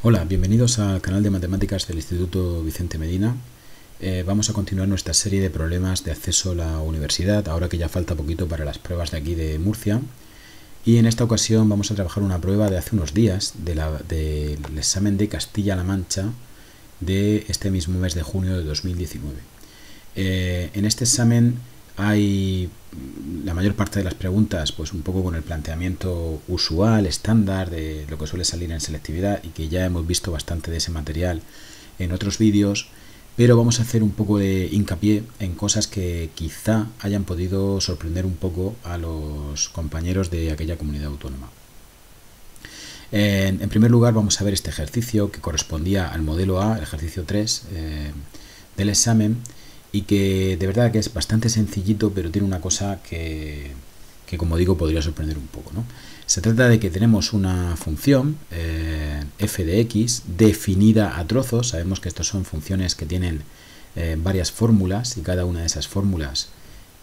Hola, bienvenidos al canal de matemáticas del Instituto Vicente Medina. Vamos a continuar nuestra serie de problemas de acceso a la universidad, ahora que ya falta poquito para las pruebas de aquí de Murcia. Y en esta ocasión vamos a trabajar una prueba de hace unos días del examen de Castilla-La Mancha de este mismo mes de junio de 2019. En este examen hay la mayor parte de las preguntas pues un poco con el planteamiento usual, estándar de lo que suele salir en selectividad y que ya hemos visto bastante de ese material en otros vídeos, pero vamos a hacer un poco de hincapié en cosas que quizá hayan podido sorprender un poco a los compañeros de aquella comunidad autónoma. En primer lugar vamos a ver este ejercicio que correspondía al modelo A, el ejercicio 3 del examen, y que de verdad que es bastante sencillito, pero tiene una cosa que como digo podría sorprender un poco, ¿no? Se trata de que tenemos una función f de x definida a trozos. Sabemos que estos son funciones que tienen varias fórmulas y cada una de esas fórmulas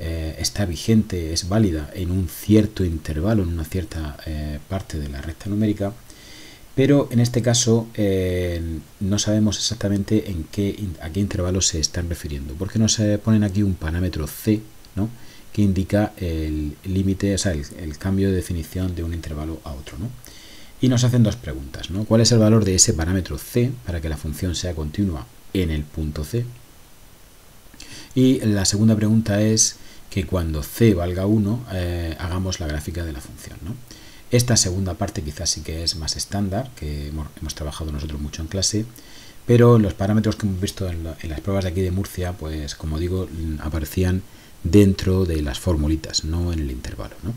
está vigente, es válida en un cierto intervalo, en una cierta parte de la recta numérica. Pero en este caso no sabemos exactamente a qué intervalo se están refiriendo, porque nos ponen aquí un parámetro c, ¿no?, que indica el límite, o sea, el cambio de definición de un intervalo a otro, ¿no? Y nos hacen dos preguntas, ¿no? ¿Cuál es el valor de ese parámetro c para que la función sea continua en el punto c? Y la segunda pregunta es que cuando c valga 1 hagamos la gráfica de la función, ¿no? Esta segunda parte quizás sí que es más estándar, que hemos trabajado nosotros mucho en clase, pero los parámetros que hemos visto en las pruebas de aquí de Murcia, pues como digo, aparecían dentro de las formulitas, no en el intervalo, ¿no?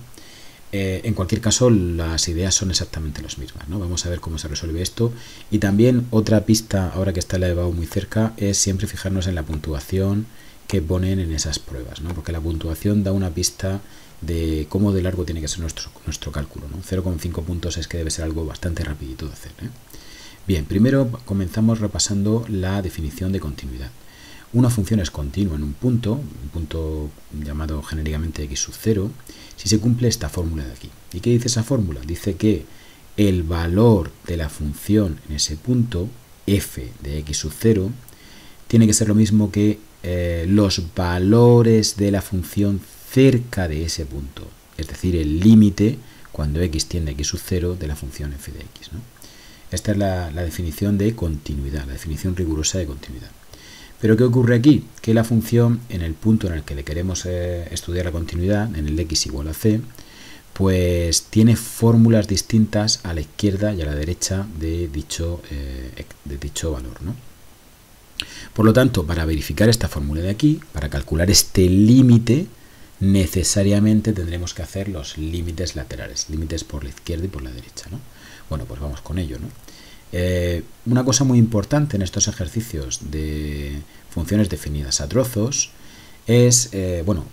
En cualquier caso, las ideas son exactamente las mismas, ¿no? Vamos a ver cómo se resuelve esto. Y también otra pista, ahora que está la EBAU muy cerca, es siempre fijarnos en la puntuación que ponen en esas pruebas, ¿no? Porque la puntuación da una pista de cómo de largo tiene que ser nuestro cálculo, ¿no? 0,5 puntos es que debe ser algo bastante rapidito de hacer, ¿eh? Bien, primero comenzamos repasando la definición de continuidad. Una función es continua en un punto llamado genéricamente x sub 0, si se cumple esta fórmula de aquí. ¿Y qué dice esa fórmula? Dice que el valor de la función en ese punto, f de x sub 0, tiene que ser lo mismo que los valores de la función cerca de ese punto, es decir, el límite cuando x tiende a x sub 0 de la función f de x, ¿no? Esta es la definición de continuidad, la definición rigurosa de continuidad. Pero ¿qué ocurre aquí? Que la función en el punto en el que le queremos estudiar la continuidad, en el x igual a c, pues tiene fórmulas distintas a la izquierda y a la derecha de dicho valor, ¿no? Por lo tanto, para verificar esta fórmula de aquí, para calcular este límite, necesariamente tendremos que hacer los límites laterales, límites por la izquierda y por la derecha, ¿no? Bueno, pues vamos con ello, ¿no? Una cosa muy importante en estos ejercicios de funciones definidas a trozos es, bueno,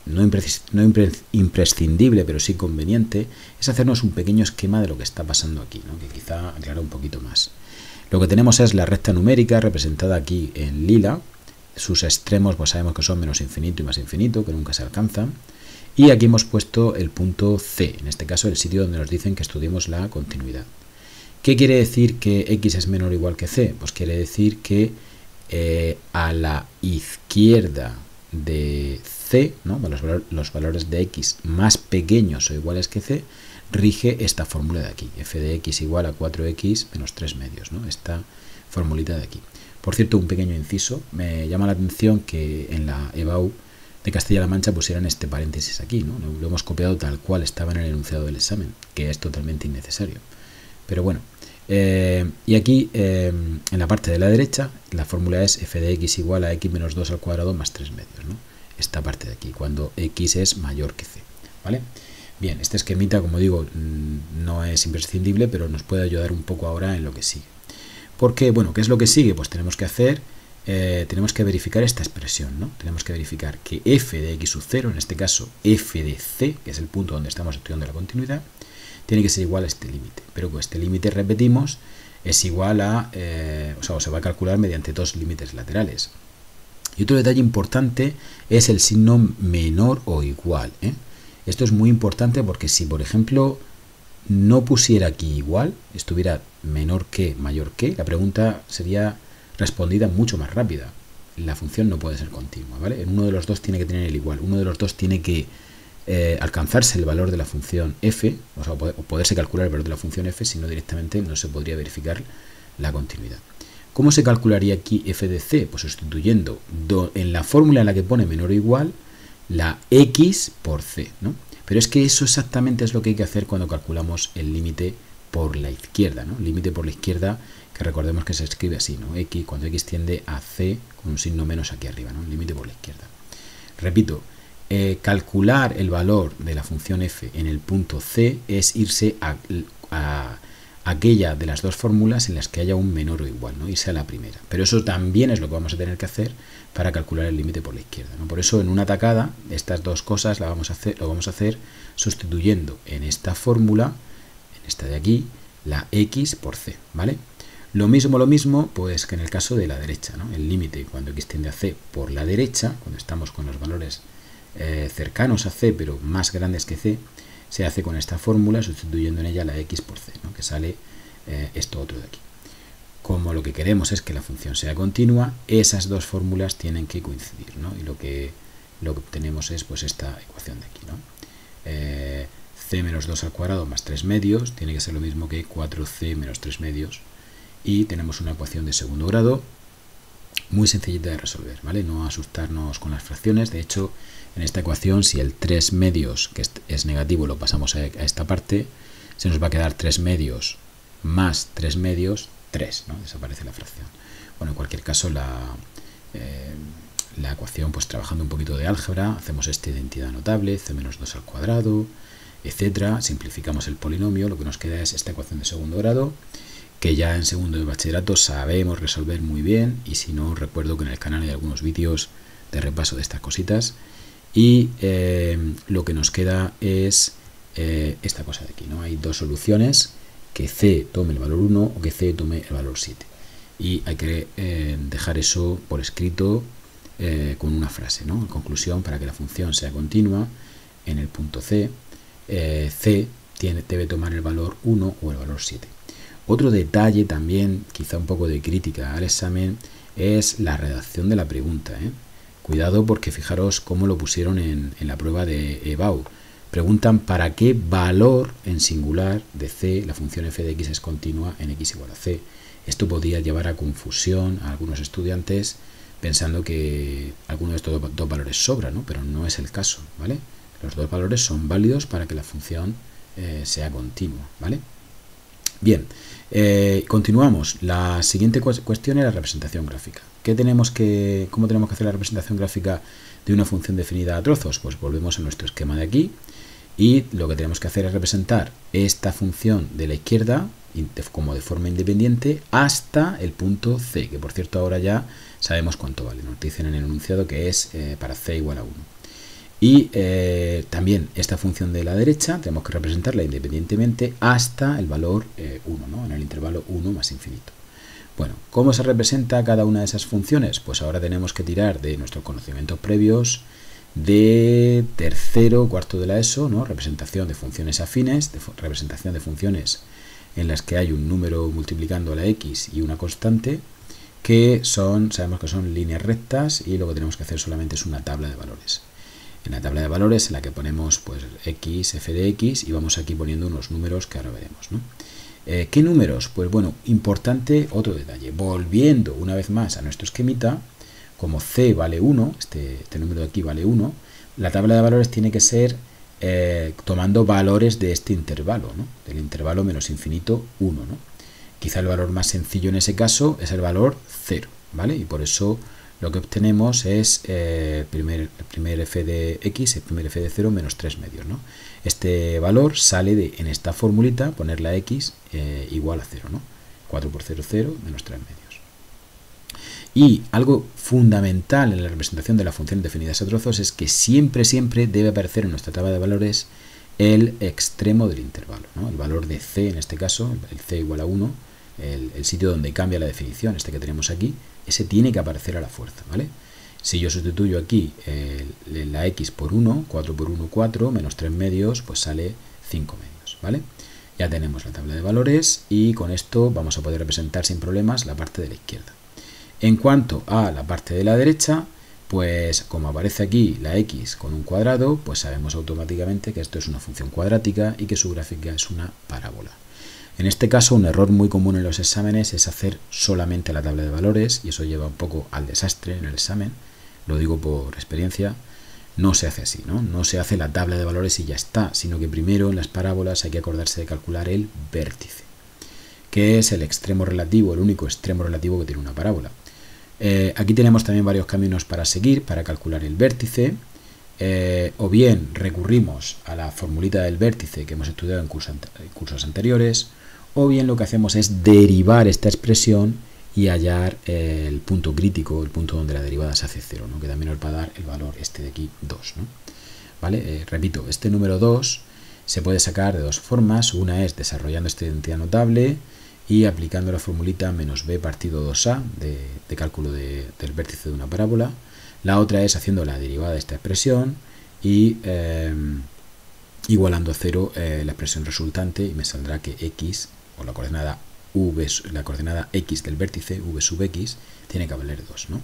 no imprescindible, pero sí conveniente, es hacernos un pequeño esquema de lo que está pasando aquí, ¿no?, que quizá aclara un poquito más. Lo que tenemos es la recta numérica representada aquí en lila. Sus extremos pues sabemos que son menos infinito y más infinito, que nunca se alcanzan. Y aquí hemos puesto el punto C, en este caso el sitio donde nos dicen que estudiemos la continuidad. ¿Qué quiere decir que x es menor o igual que c? Pues quiere decir que a la izquierda de c, ¿no?, los valores de x más pequeños o iguales que c, rige esta fórmula de aquí, f de x igual a 4x menos 3 medios, ¿no?, esta formulita de aquí. Por cierto, un pequeño inciso, me llama la atención que en la EBAU de Castilla-La Mancha pusieran este paréntesis aquí, ¿no? Lo hemos copiado tal cual estaba en el enunciado del examen, que es totalmente innecesario. Pero bueno, y aquí en la parte de la derecha la fórmula es f de x igual a x menos 2 al cuadrado más 3 medios, ¿no? Esta parte de aquí, cuando x es mayor que c, ¿vale? Bien, este esquemita, como digo, no es imprescindible, pero nos puede ayudar un poco ahora en lo que sigue. Porque, bueno, ¿qué es lo que sigue? Pues tenemos que hacer, tenemos que verificar esta expresión, ¿no? Tenemos que verificar que f de x sub 0, en este caso f de c, que es el punto donde estamos estudiando la continuidad, tiene que ser igual a este límite. Pero que este límite, repetimos, es igual a, o se va a calcular mediante dos límites laterales. Y otro detalle importante es el signo menor o igual, ¿eh? Esto es muy importante porque si, por ejemplo, no pusiera aquí igual, estuviera menor que, mayor que, la pregunta sería respondida mucho más rápida. La función no puede ser continua, ¿vale? En uno de los dos tiene que tener el igual, uno de los dos tiene que alcanzarse el valor de la función f, o sea, o poderse calcular el valor de la función f, si no directamente no se podría verificar la continuidad. ¿Cómo se calcularía aquí f de c? Pues sustituyendo en la fórmula en la que pone menor o igual la x por c, ¿no? Pero es que eso exactamente es lo que hay que hacer cuando calculamos el límite por la izquierda, ¿no? Límite por la izquierda, que recordemos que se escribe así, ¿no? X, cuando x tiende a c con un signo menos aquí arriba, ¿no? Límite por la izquierda. Repito, calcular el valor de la función f en el punto c es irse a aquella de las dos fórmulas en las que haya un menor o igual, ¿no? Irse a la primera. Pero eso también es lo que vamos a tener que hacer para calcular el límite por la izquierda, ¿no? Por eso en una tacada estas dos cosas lo vamos a hacer sustituyendo en esta fórmula, en esta de aquí, la x por c, ¿vale? Lo mismo, pues que en el caso de la derecha, ¿no? El límite cuando x tiende a c por la derecha, cuando estamos con los valores cercanos a c pero más grandes que c, se hace con esta fórmula sustituyendo en ella la x por c, ¿no? Que sale esto otro de aquí. Como lo que queremos es que la función sea continua, esas dos fórmulas tienen que coincidir, ¿no? Y lo que obtenemos es pues esta ecuación de aquí, ¿no? C menos 2 al cuadrado más 3 medios tiene que ser lo mismo que 4c menos 3 medios, y tenemos una ecuación de segundo grado muy sencillita de resolver, ¿vale? No asustarnos con las fracciones. De hecho, en esta ecuación, si el 3 medios, que es negativo, lo pasamos a esta parte, se nos va a quedar 3 medios más 3 medios, 3, ¿no? Desaparece la fracción. Bueno, en cualquier caso, la ecuación, pues trabajando un poquito de álgebra, hacemos esta identidad notable, c menos 2 al cuadrado, etcétera, simplificamos el polinomio, lo que nos queda es esta ecuación de segundo grado, que ya en segundo de bachillerato sabemos resolver muy bien, y si no, recuerdo que en el canal hay algunos vídeos de repaso de estas cositas, y lo que nos queda es esta cosa de aquí, ¿no? Hay dos soluciones, que c tome el valor 1 o que c tome el valor 7, y hay que dejar eso por escrito con una frase, ¿no? En conclusión, para que la función sea continua, en el punto c, c debe tomar el valor 1 o el valor 7. Otro detalle también, quizá un poco de crítica al examen, es la redacción de la pregunta, ¿eh? Cuidado, porque fijaros cómo lo pusieron en la prueba de EBAU. Preguntan para qué valor en singular de c la función f de x es continua en x igual a c. Esto podría llevar a confusión a algunos estudiantes pensando que alguno de estos dos valores sobra, ¿no? Pero no es el caso, ¿vale? Los dos valores son válidos para que la función sea continua, ¿vale? Bien, continuamos. La siguiente cuestión es la representación gráfica. ¿Cómo tenemos que hacer la representación gráfica de una función definida a trozos? Pues volvemos a nuestro esquema de aquí, y lo que tenemos que hacer es representar esta función de la izquierda como de forma independiente hasta el punto c, que por cierto ahora ya sabemos cuánto vale. Nos dicen en el enunciado que es para c igual a 1. Y también esta función de la derecha tenemos que representarla independientemente hasta el valor 1, ¿no? En el intervalo 1 más infinito. Bueno, ¿cómo se representa cada una de esas funciones? Pues ahora tenemos que tirar de nuestros conocimientos previos de tercero, cuarto de la ESO, ¿no? Representación de funciones afines, representación de funciones en las que hay un número multiplicando a la x y una constante, que sabemos que son líneas rectas, y lo que tenemos que hacer solamente es una tabla de valores. En la tabla de valores, en la que ponemos pues x, f de x, y vamos aquí poniendo unos números que ahora veremos, ¿no? ¿Qué números? Pues bueno, importante otro detalle. Volviendo una vez más a nuestro esquemita, como c vale 1, este número de aquí vale 1, la tabla de valores tiene que ser tomando valores de este intervalo, ¿no? Del intervalo menos infinito 1, ¿no? Quizá el valor más sencillo en ese caso es el valor 0, ¿vale? Y por eso lo que obtenemos es el primer f de x, el primer f de 0 menos 3 medios, ¿no? Este valor sale en esta formulita, poner la x igual a 0, ¿no? 4 por 0, 0, menos 3 medios. Y algo fundamental en la representación de las funciones definidas a trozos es que siempre debe aparecer en nuestra tabla de valores el extremo del intervalo, ¿no? El valor de c, en este caso, el c igual a 1, el sitio donde cambia la definición, este que tenemos aquí, ese tiene que aparecer a la fuerza, ¿vale? Si yo sustituyo aquí la x por 1, 4 por 1, 4, menos 3 medios, pues sale 5 medios, ¿vale? Ya tenemos la tabla de valores y con esto vamos a poder representar sin problemas la parte de la izquierda. En cuanto a la parte de la derecha, pues como aparece aquí la x con un cuadrado, pues sabemos automáticamente que esto es una función cuadrática y que su gráfica es una parábola. En este caso, un error muy común en los exámenes es hacer solamente la tabla de valores y eso lleva un poco al desastre en el examen, lo digo por experiencia. No se hace así, ¿no? No se hace la tabla de valores y ya está, sino que primero en las parábolas hay que acordarse de calcular el vértice, que es el extremo relativo, el único extremo relativo que tiene una parábola. Aquí tenemos también varios caminos para seguir, para calcular el vértice, o bien recurrimos a la formulita del vértice que hemos estudiado en cursos anteriores, o bien lo que hacemos es derivar esta expresión y hallar el punto crítico, el punto donde la derivada se hace 0, ¿no? Que también nos va a dar el valor este de aquí, 2, ¿no? ¿Vale? Repito, este número 2 se puede sacar de dos formas. Una es desarrollando esta identidad notable y aplicando la formulita menos b partido 2a de cálculo del vértice de una parábola. La otra es haciendo la derivada de esta expresión y igualando a 0 la expresión resultante, y me saldrá que x, o la coordenada x del vértice, v sub x, tiene que valer 2, ¿no?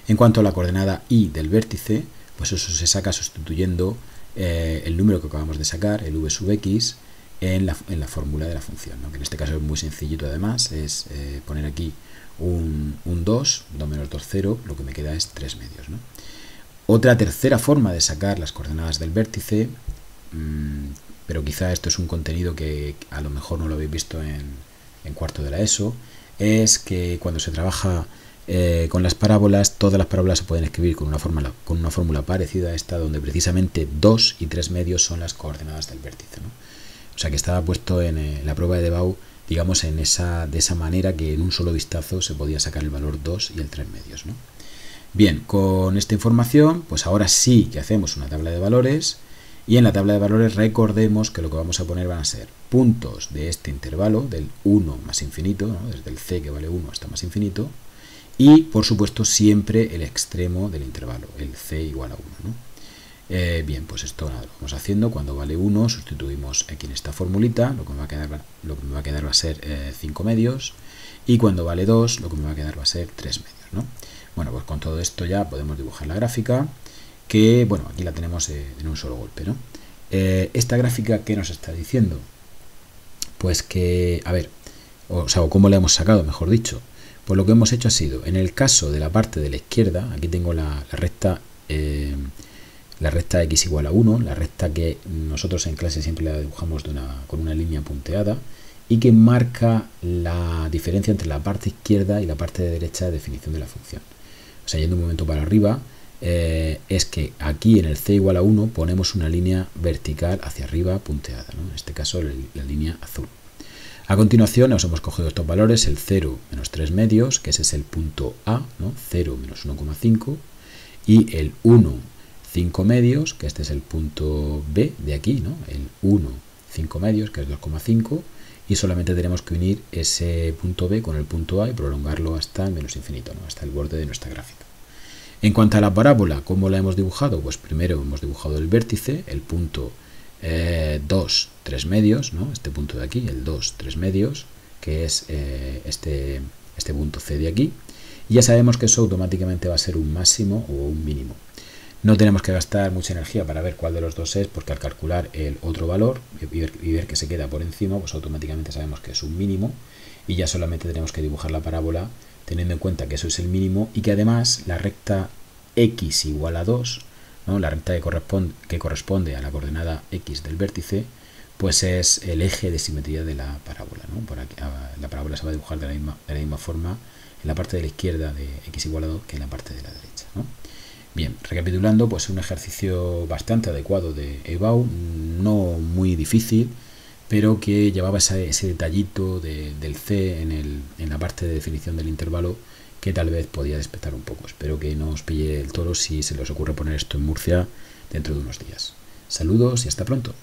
En cuanto a la coordenada y del vértice, pues eso se saca sustituyendo el número que acabamos de sacar, el v sub x, en la fórmula de la función, ¿no? Que en este caso es muy sencillito además, es poner aquí un 2 menos 2, 0, lo que me queda es 3 medios, ¿no? Otra tercera forma de sacar las coordenadas del vértice, pero quizá esto es un contenido que a lo mejor no lo habéis visto en cuarto de la ESO, es que cuando se trabaja con las parábolas, todas las parábolas se pueden escribir con una fórmula parecida a esta, donde precisamente 2 y 3 medios son las coordenadas del vértice, ¿no? O sea que estaba puesto en la prueba de Debau, digamos, de esa manera que en un solo vistazo se podía sacar el valor 2 y el 3 medios, ¿no? Bien, con esta información, pues ahora sí que hacemos una tabla de valores, y en la tabla de valores recordemos que lo que vamos a poner van a ser puntos de este intervalo, del 1 más infinito, ¿no? Desde el c que vale 1 hasta más infinito, y por supuesto siempre el extremo del intervalo, el c igual a 1, ¿no? Bien, pues esto nada, lo vamos haciendo. Cuando vale 1 sustituimos aquí en esta formulita, lo que me va a quedar va a ser 5 medios, y cuando vale 2 lo que me va a quedar va a ser 3 medios, ¿no? Bueno, pues con todo esto ya podemos dibujar la gráfica, que bueno, aquí la tenemos en un solo golpe, ¿no? Esta gráfica, ¿qué nos está diciendo? Pues que, a ver, o cómo la hemos sacado, mejor dicho. Pues lo que hemos hecho ha sido, en el caso de la parte de la izquierda, aquí tengo la recta x igual a 1, la recta que nosotros en clase siempre la dibujamos con una línea punteada y que marca la diferencia entre la parte izquierda y la parte de derecha de definición de la función. O sea, yendo un momento para arriba, es que aquí en el c igual a 1 ponemos una línea vertical hacia arriba punteada, ¿no? En este caso la línea azul. A continuación nos hemos cogido estos valores, el 0 menos 3 medios, que ese es el punto A, ¿no? 0 menos 1,5, y el 1, 5 medios, que este es el punto B de aquí, ¿no? El 1, 5 medios, que es 2,5, y solamente tenemos que unir ese punto B con el punto A y prolongarlo hasta el menos infinito, ¿no? Hasta el borde de nuestra gráfica. En cuanto a la parábola, ¿cómo la hemos dibujado? Pues primero hemos dibujado el vértice, el punto 2, 3 medios, ¿no? Este punto de aquí, el 2, 3 medios, que es este punto C de aquí, y ya sabemos que eso automáticamente va a ser un máximo o un mínimo. No tenemos que gastar mucha energía para ver cuál de los dos es, porque al calcular el otro valor y ver que se queda por encima, pues automáticamente sabemos que es un mínimo, y ya solamente tenemos que dibujar la parábola teniendo en cuenta que eso es el mínimo y que además la recta x igual a 2, ¿no? La recta que corresponde a la coordenada x del vértice, pues es el eje de simetría de la parábola, ¿no? Por aquí, la parábola se va a dibujar de la misma forma en la parte de la izquierda de x igual a 2 que en la parte de la derecha, ¿no? Bien, recapitulando, pues un ejercicio bastante adecuado de EBAU, no muy difícil, pero que llevaba ese detallito del C en la parte de definición del intervalo que tal vez podía despertar un poco. Espero que no os pille el toro si se les ocurre poner esto en Murcia dentro de unos días. Saludos y hasta pronto.